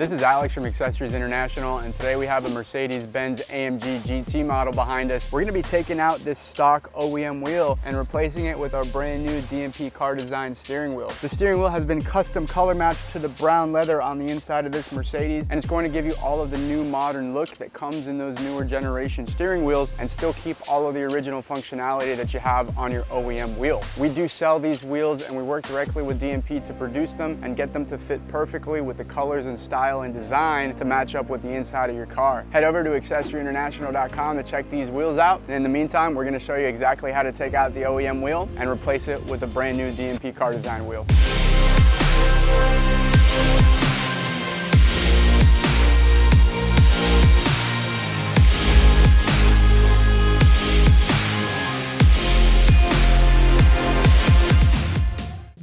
This is Alex from Accessories International, and today we have a Mercedes AMG GT model behind us. We're going to be taking out this stock OEM wheel and replacing it with our brand new DMP car design steering wheel. The steering wheel has been custom color matched to the brown leather on the inside of this Mercedes, and it's going to give you all of the new modern look that comes in those newer generation steering wheels and still keep all of the original functionality that you have on your OEM wheel. We do sell these wheels and we work directly with DMP to produce them and get them to fit perfectly with the colors and style and design to match up with the inside of your car. Head over to accessoryinternational.com to check these wheels out. And in the meantime, we're going to show you exactly how to take out the OEM wheel and replace it with a brand new DMP car design wheel.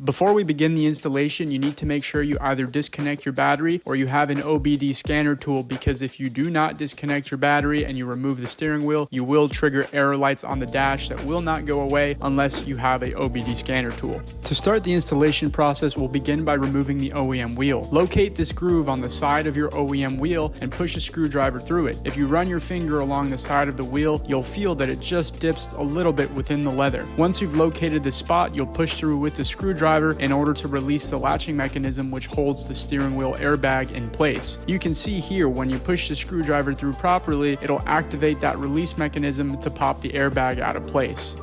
Before we begin the installation, you need to make sure you either disconnect your battery or you have an OBD scanner tool, because if you do not disconnect your battery and you remove the steering wheel, you will trigger error lights on the dash that will not go away unless you have a OBD scanner tool. To start the installation process, we'll begin by removing the OEM wheel. Locate this groove on the side of your OEM wheel and push a screwdriver through it. If you run your finger along the side of the wheel, you'll feel that it just dips a little bit within the leather. Once you've located the spot, you'll push through with the screwdriver in order to release the latching mechanism which holds the steering wheel airbag in place. You can see here when you push the screwdriver through properly, it'll activate that release mechanism to pop the airbag out of place.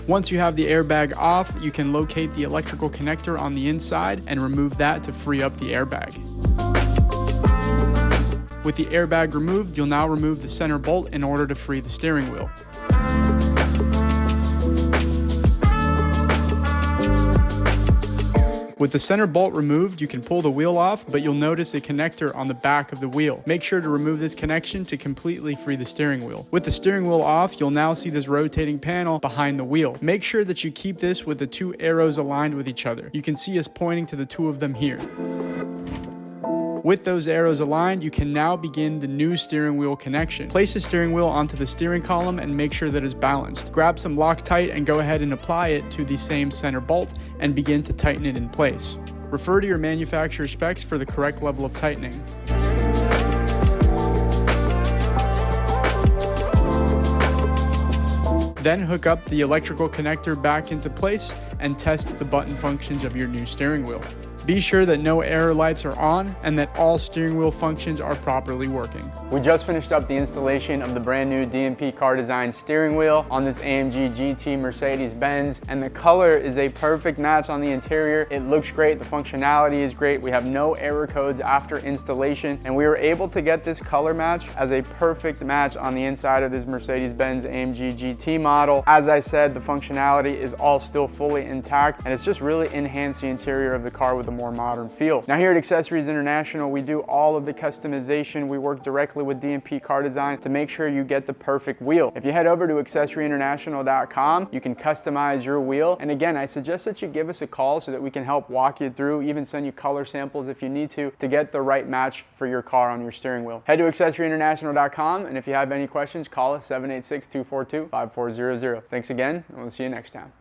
Once you have the airbag off, you can locate the electrical connector on the inside and remove that to free up the airbag. With the airbag removed, you'll now remove the center bolt in order to free the steering wheel. With the center bolt removed, you can pull the wheel off, but you'll notice a connector on the back of the wheel. Make sure to remove this connection to completely free the steering wheel. With the steering wheel off, you'll now see this rotating panel behind the wheel. Make sure that you keep this with the two arrows aligned with each other. You can see us pointing to the two of them here. With those arrows aligned, you can now begin the new steering wheel connection. Place the steering wheel onto the steering column and make sure that it's balanced. Grab some Loctite and go ahead and apply it to the same center bolt and begin to tighten it in place. Refer to your manufacturer specs for the correct level of tightening. Then hook up the electrical connector back into place and test the button functions of your new steering wheel. Be sure that no error lights are on and that all steering wheel functions are properly working. We just finished up the installation of the brand new DMP car design steering wheel on this AMG GT Mercedes-Benz, and the color is a perfect match on the interior. It looks great, the functionality is great. We have no error codes after installation, and we were able to get this color match as a perfect match on the inside of this Mercedes-Benz AMG GT model. As I said, the functionality is all still fully intact, and it's just really enhanced the interior of the car with a more modern feel. Now here at Accessories International, we do all of the customization. We work directly with DMP car design to make sure you get the perfect wheel. If you head over to accessoryinternational.com, you can customize your wheel. And again, I suggest that you give us a call so that we can help walk you through, even send you color samples if you need to get the right match for your car on your steering wheel. Head to accessoryinternational.com, and if you have any questions, call us 786-242-5400. Thanks again, and we'll see you next time.